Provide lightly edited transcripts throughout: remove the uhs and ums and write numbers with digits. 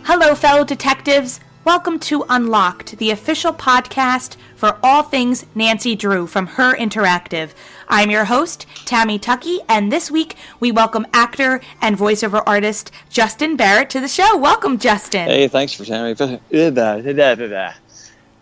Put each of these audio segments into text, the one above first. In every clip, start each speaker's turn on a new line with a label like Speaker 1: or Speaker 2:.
Speaker 1: Hello, fellow detectives. Welcome to Unlocked, the official podcast for all things Nancy Drew from Her Interactive. I'm your host, Tammy Tuckey, and this week we welcome actor and voiceover artist Justin Barrett to the show. Welcome, Justin.
Speaker 2: Hey, thanks for Tammy.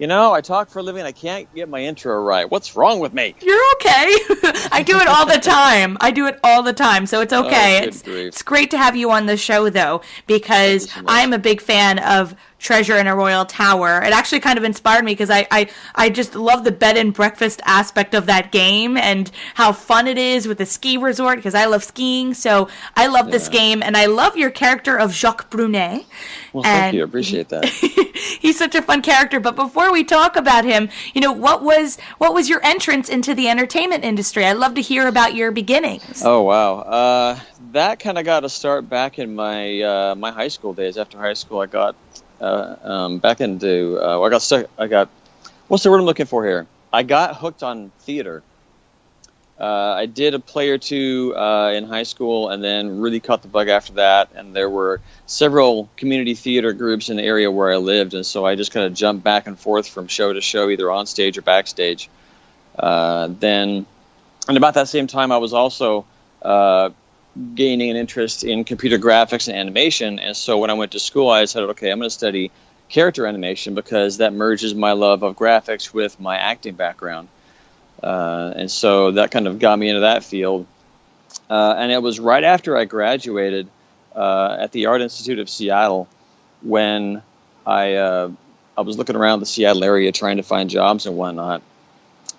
Speaker 2: You know, I talk for a living. I can't get my intro right. What's wrong with me?
Speaker 1: You're okay. I do it all the time. So it's okay. It's great to have you on the show, though, because I'm a big fan of Treasure in a Royal Tower. It actually kind of inspired me because I just love the bed and breakfast aspect of that game and how fun it is with the ski resort because I love skiing. So I love this game, and I love your character of Jacques Brunais.
Speaker 2: Well, thank you. I appreciate that.
Speaker 1: He's such a fun character. But before we talk about him, you know, what was your entrance into the entertainment industry? I'd love to hear about your beginnings.
Speaker 2: Oh, wow. That kind of got to start back in my my high school days. After high school, I got back into what's the word I'm looking for here? I got hooked on theater. I did a play or two in high school and then really caught the bug after that, and there were several community theater groups in the area where I lived, and so I just kind of jumped back and forth from show to show, either on stage or backstage. Then about that same time, I was also gaining an interest in computer graphics and animation, and so when I went to school, I decided, okay, I'm going to study character animation because that merges my love of graphics with my acting background. And so that kind of got me into that field. And it was right after I graduated at the Art Institute of Seattle when I was looking around the Seattle area trying to find jobs and whatnot.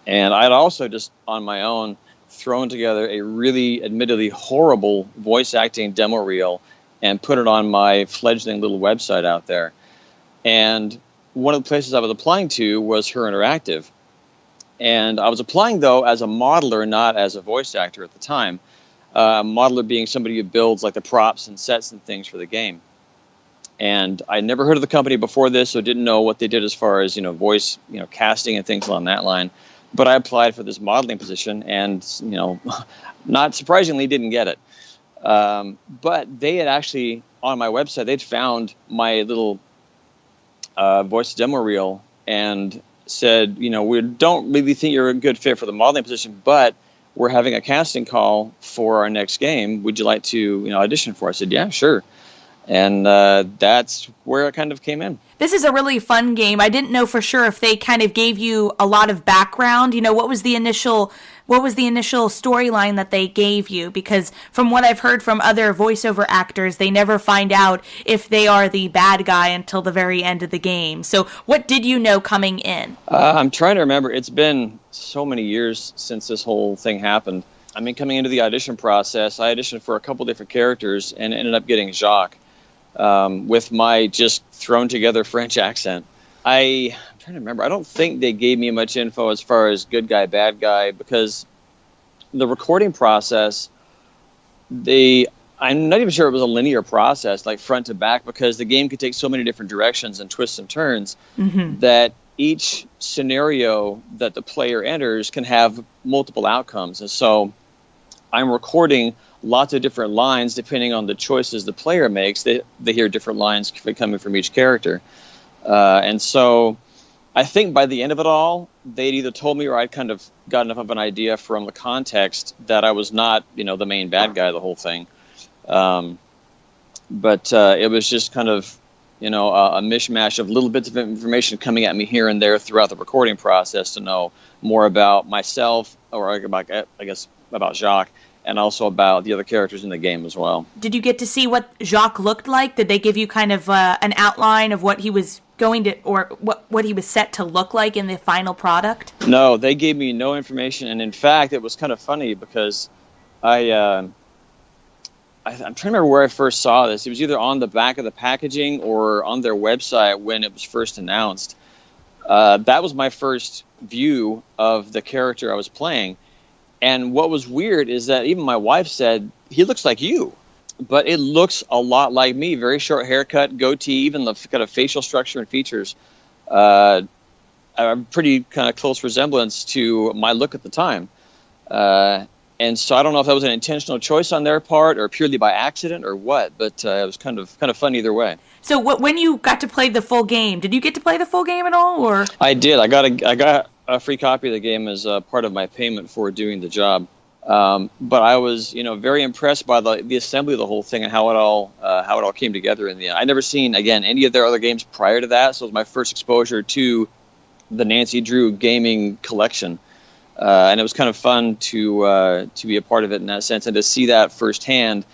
Speaker 2: And I'd also just on my own thrown together a really admittedly horrible voice acting demo reel and put it on my fledgling little website out there. And one of the places I was applying to was Her Interactive. And I was applying, though, as a modeler, not as a voice actor at the time. A modeler being somebody who builds like the props and sets and things for the game. And I'd never heard of the company before this, so didn't know what they did as far as, voice, casting and things along that line. But I applied for this modeling position and, not surprisingly, didn't get it. But they had actually, on my website, they'd found my little voice demo reel and said, we don't really think you're a good fit for the modeling position, but we're having a casting call for our next game. Would you like to, audition for it? I said, yeah, sure. And that's where it kind of came in.
Speaker 1: This is a really fun game. I didn't know for sure if they kind of gave you a lot of background. What was the initial storyline that they gave you? Because from what I've heard from other voiceover actors, they never find out if they are the bad guy until the very end of the game. So what did you know coming in?
Speaker 2: I'm trying to remember. It's been so many years since this whole thing happened. I mean, coming into the audition process, I auditioned for a couple different characters and ended up getting Jacques with my just thrown together French accent. I'm trying to remember. I don't think they gave me much info as far as good guy, bad guy, because the recording process, I'm not even sure it was a linear process, like front to back, because the game could take so many different directions and twists and turns that each scenario that the player enters can have multiple outcomes. And so I'm recording lots of different lines depending on the choices the player makes. They hear different lines coming from each character. And so I think by the end of it all, they'd either told me or I'd kind of got enough of an idea from the context that I was not, the main bad guy of the whole thing. But it was just kind of, a mishmash of little bits of information coming at me here and there throughout the recording process to know more about myself, or about Jacques, and also about the other characters in the game as well.
Speaker 1: Did you get to see what Jacques looked like? Did they give you kind of an outline of what he was going to, or what he was set to look like in the final product?
Speaker 2: No, they gave me no information, and in fact, it was kind of funny because I I'm trying to remember where I first saw this. It was either on the back of the packaging or on their website when it was first announced. That was my first view of the character I was playing. And what was weird is that even my wife said, he looks like you. But it looks a lot like me. Very short haircut, goatee, even the kind of facial structure and features. A pretty kind of close resemblance to my look at the time. And so I don't know if that was an intentional choice on their part or purely by accident or what, but it was kind of fun either way.
Speaker 1: So when you got to play the full game, did you get to play the full game at all? Or
Speaker 2: I did. I got a free copy of the game as part of my payment for doing the job. But I was, very impressed by the assembly of the whole thing and how it all came together in the end. I'd never seen, again, any of their other games prior to that, so it was my first exposure to the Nancy Drew gaming collection. And it was kind of fun to be a part of it in that sense and to see that firsthand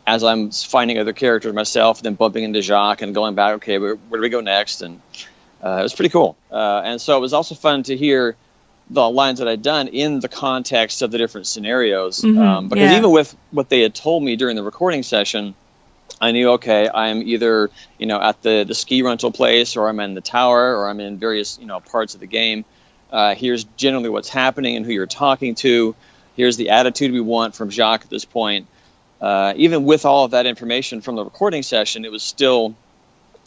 Speaker 2: as I'm finding other characters myself, and then bumping into Jacques and going back, okay, where do we go next? And it was pretty cool. And so it was also fun to hear the lines that I'd done in the context of the different scenarios. Because even with what they had told me during the recording session, I knew, okay, I'm either, at the ski rental place, or I'm in the tower, or I'm in various, parts of the game. Here's generally what's happening and who you're talking to. Here's the attitude we want from Jacques at this point. Even with all of that information from the recording session, it was still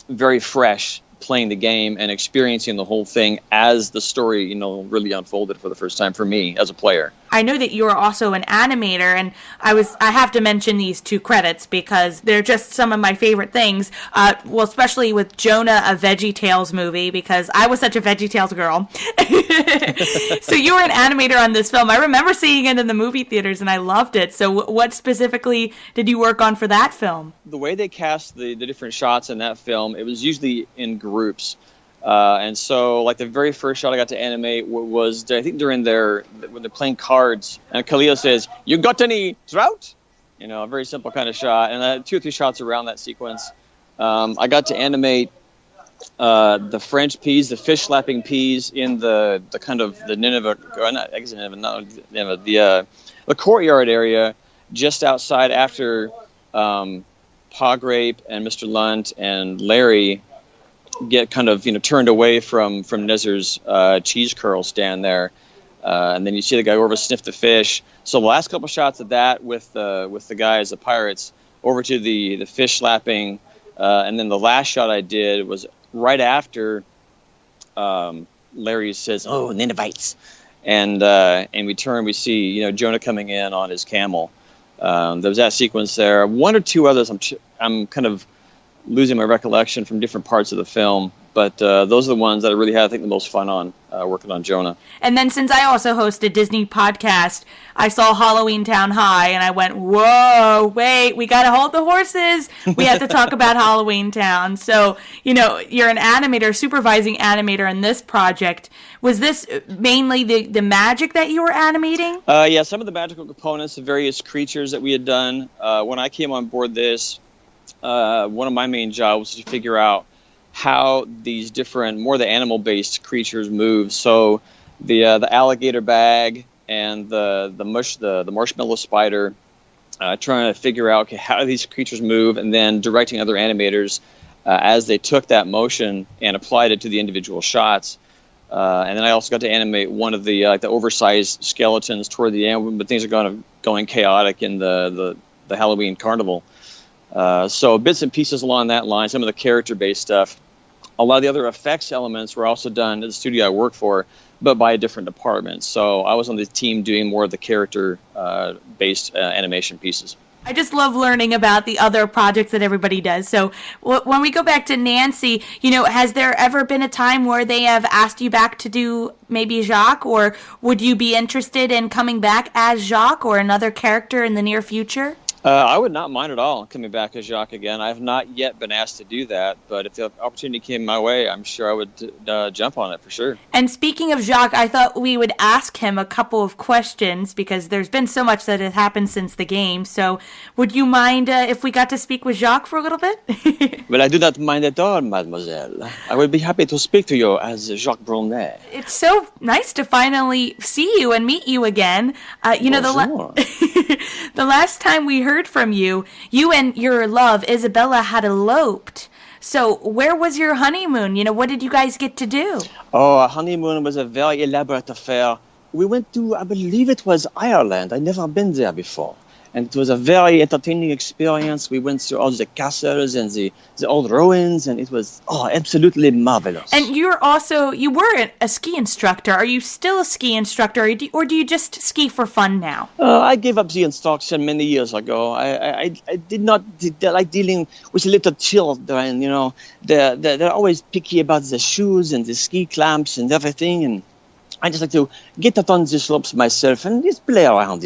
Speaker 2: very fresh playing the game and experiencing the whole thing as the story, really unfolded for the first time for me as a player.
Speaker 1: I know that you are also an animator, and I have to mention these two credits because they're just some of my favorite things. Especially with Jonah, a VeggieTales movie, because I was such a VeggieTales girl. So you were an animator on this film. I remember seeing it in the movie theaters, and I loved it. So what specifically did you work on for that film?
Speaker 2: The way they cast the different shots in that film, it was usually in groups. And so, like, the very first shot I got to animate was, I think, when they're playing cards, and Khalil says, "You got any trout?" A very simple kind of shot, and I had 2 or 3 shots around that sequence. I got to animate the French peas, the fish slapping peas in the kind of the Nineveh, the courtyard area just outside after Pa Grape and Mr. Lunt and Larry get kind of turned away from Nezer's cheese curl stand there, and then you see the guy over sniff the fish. So the last couple shots of that with the guys, the pirates, over to the fish slapping, and then the last shot I did was right after Larry says, "Oh, Ninevites," and we turn, we see Jonah coming in on his camel. There was that sequence there. 1 or 2 others I'm kind of losing my recollection from different parts of the film, but those are the ones that I really had, I think, the most fun on working on Jonah.
Speaker 1: And then since I also host a Disney podcast, I saw Halloween Town High, and I went, whoa, wait, we got to hold the horses. We have to talk about Halloween Town. So, you're an animator, supervising animator in this project. Was this mainly the magic that you were animating?
Speaker 2: Yeah, some of the magical components, the various creatures that we had done. When I came on board this, one of my main jobs was to figure out how these different, more the animal-based creatures move. So the alligator bag and the marshmallow spider, trying to figure out, okay, how do these creatures move, and then directing other animators as they took that motion and applied it to the individual shots. And then I also got to animate one of the oversized skeletons toward the end, but things are going chaotic in the Halloween carnival. So bits and pieces along that line, some of the character-based stuff. A lot of the other effects elements were also done at the studio I work for, but by a different department. So I was on the team doing more of the character-based animation pieces.
Speaker 1: I just love learning about the other projects that everybody does. So when we go back to Nancy, has there ever been a time where they have asked you back to do maybe Jacques, or would you be interested in coming back as Jacques or another character in the near future?
Speaker 2: I would not mind at all coming back as Jacques again. I have not yet been asked to do that, but if the opportunity came my way, I'm sure I would jump on it for sure.
Speaker 1: And speaking of Jacques, I thought we would ask him a couple of questions because there's been so much that has happened since the game. So would you mind if we got to speak with Jacques for a little bit?
Speaker 2: Well, I do not mind at all, mademoiselle. I would be happy to speak to you as Jacques Brunais.
Speaker 1: It's so nice to finally see you and meet you again. The last time we heard heard from you, you and your love, Isabella, had eloped. So where was your honeymoon? What did you guys get to do?
Speaker 2: Oh, our honeymoon was a very elaborate affair. We went to, I believe it was Ireland. I'd never been there before. And it was a very entertaining experience. We went through all the castles and the old ruins, and it was absolutely marvelous.
Speaker 1: And you were a ski instructor. Are you still a ski instructor, or do you just ski for fun now?
Speaker 2: I gave up the instruction many years ago. I did not like dealing with little children. They're always picky about the shoes and the ski clamps and everything, and I just like to get out on the slopes myself and just play around.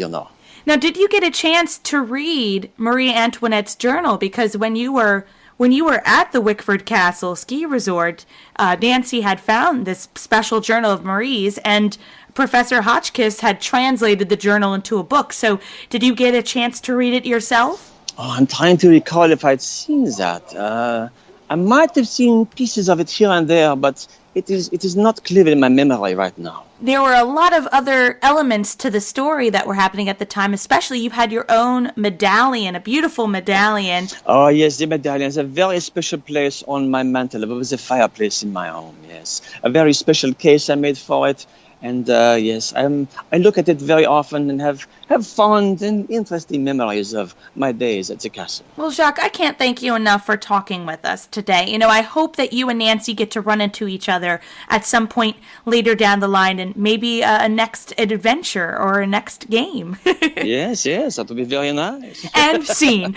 Speaker 1: Now, did you get a chance to read Marie Antoinette's journal? Because when you were at the Wickford Castle ski resort, Nancy had found this special journal of Marie's, and Professor Hotchkiss had translated the journal into a book. So did you get a chance to read it yourself?
Speaker 2: Oh, I'm trying to recall if I'd seen that. I might have seen pieces of it here and there, but it is not clear in my memory right now.
Speaker 1: There were a lot of other elements to the story that were happening at the time, especially you had your own medallion, a beautiful medallion.
Speaker 2: Oh, yes, the medallion is a very special place on my mantle above the fireplace in my home, yes. A very special case I made for it. And yes, I look at it very often and have fond and interesting memories of my days at the castle.
Speaker 1: Well, Jacques, I can't thank you enough for talking with us today. I hope that you and Nancy get to run into each other at some point later down the line, and maybe a next adventure or a next game.
Speaker 2: Yes, that would be very nice.
Speaker 1: And scene.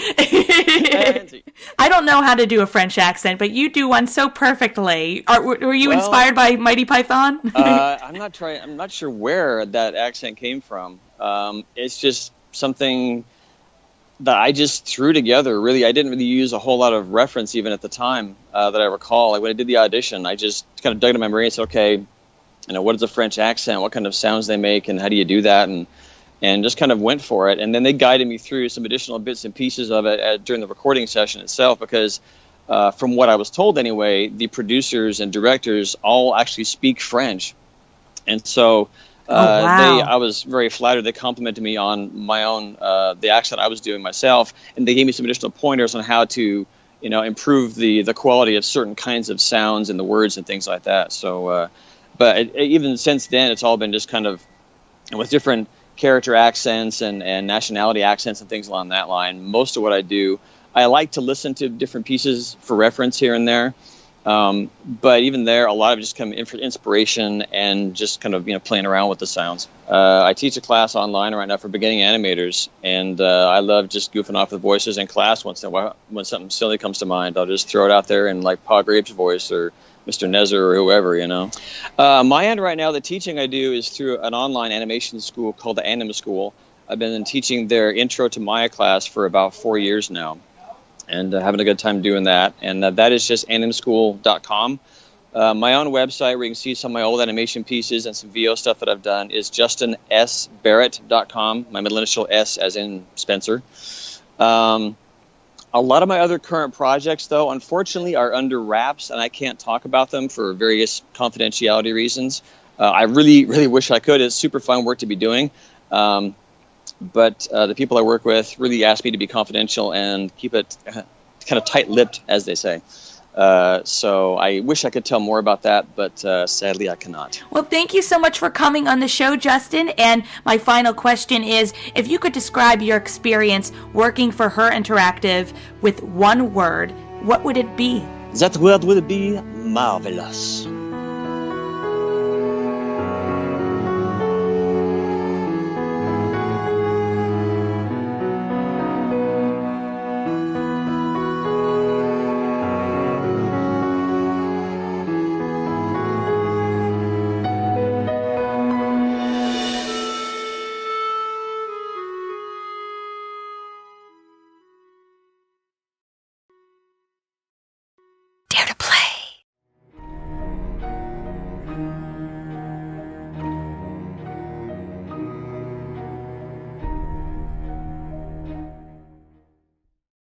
Speaker 1: I don't know how to do a French accent, but you do one so perfectly. Were you inspired by Mighty Python?
Speaker 2: I'm not sure where that accent came from. It's just something that I just threw together. Really, I didn't really use a whole lot of reference even at the time that I recall. Like when I did the audition, I just kind of dug into my brain and said, okay, what is a French accent? What kind of sounds they make, and how do you do that? And just kind of went for it. And then they guided me through some additional bits and pieces of it during the recording session itself, because from what I was told anyway, the producers and directors all actually speak French. And so I was very flattered. They complimented me on my own, the accent I was doing myself, and they gave me some additional pointers on how to, improve the quality of certain kinds of sounds and the words and things like that. So, but even since then, it's all been just kind of with different character accents and nationality accents and things along that line. Most of what I do, I like to listen to different pieces for reference here and there. But even there, a lot of just kind of inspiration and just kind of playing around with the sounds. I teach a class online right now for beginning animators, and I love just goofing off with voices in class. Once in a while, when something silly comes to mind, I'll just throw it out there in like Pa Grape's voice or Mr. Nezer or whoever, My end right now, the teaching I do is through an online animation school called the Anim School. I've been teaching their Intro to Maya class for about 4 years now. And having a good time doing that. And that is just animschool.com. My own website where you can see some of my old animation pieces and some VO stuff that I've done is justinsbarrett.com. My middle initial S as in Spencer. A lot of my other current projects, though, unfortunately are under wraps, and I can't talk about them for various confidentiality reasons. I really, really wish I could. It's super fun work to be doing. But the people I work with really ask me to be confidential and keep it kind of tight-lipped, as they say. So I wish I could tell more about that, but sadly I cannot.
Speaker 1: Well, thank you so much for coming on the show, Justin. And my final question is, if you could describe your experience working for Her Interactive with one word, what would it be?
Speaker 2: That word would be marvelous.